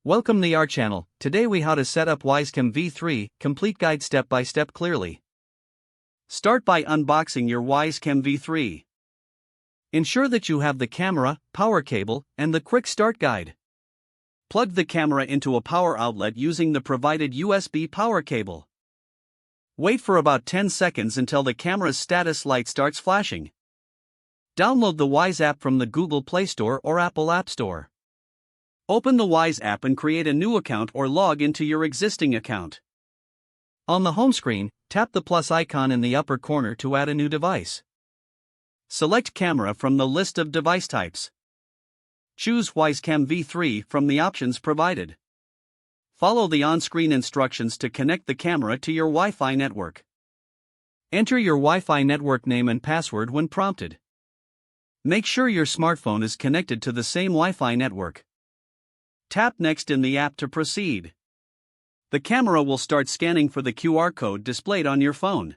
Welcome to our channel. Today we how to set up Wyze Cam V3, complete guide step by step clearly. Start by unboxing your Wyze Cam V3. Ensure that you have the camera, power cable, and the quick start guide. Plug the camera into a power outlet using the provided USB power cable. Wait for about 10 seconds until the camera's status light starts flashing. Download the Wyze app from the Google Play Store or Apple App Store. Open the Wyze app and create a new account or log into your existing account. On the home screen, tap the plus icon in the upper corner to add a new device. Select camera from the list of device types. Choose Wyze Cam V3 from the options provided. Follow the on-screen instructions to connect the camera to your Wi-Fi network. Enter your Wi-Fi network name and password when prompted. Make sure your smartphone is connected to the same Wi-Fi network. Tap Next in the app to proceed. The camera will start scanning for the QR code displayed on your phone.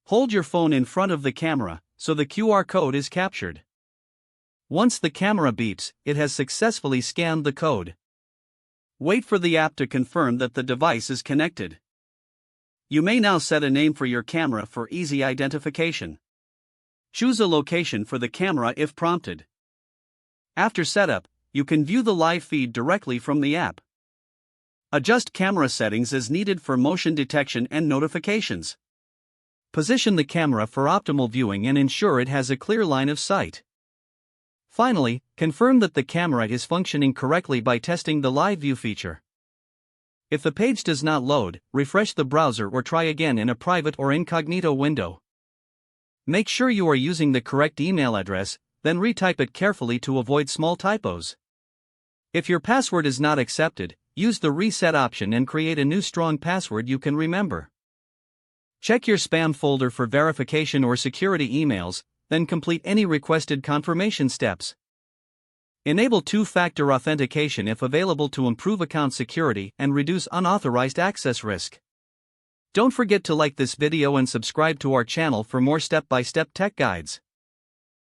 Hold your phone in front of the camera, so the QR code is captured. Once the camera beeps, it has successfully scanned the code. Wait for the app to confirm that the device is connected. You may now set a name for your camera for easy identification. Choose a location for the camera if prompted. After setup, you can view the live feed directly from the app. Adjust camera settings as needed for motion detection and notifications. Position the camera for optimal viewing and ensure it has a clear line of sight. Finally, confirm that the camera is functioning correctly by testing the live view feature. If the page does not load, refresh the browser or try again in a private or incognito window. Make sure you are using the correct email address, then retype it carefully to avoid small typos. If your password is not accepted, use the reset option and create a new strong password you can remember. Check your spam folder for verification or security emails, then complete any requested confirmation steps. Enable two-factor authentication if available to improve account security and reduce unauthorized access risk. Don't forget to like this video and subscribe to our channel for more step-by-step tech guides.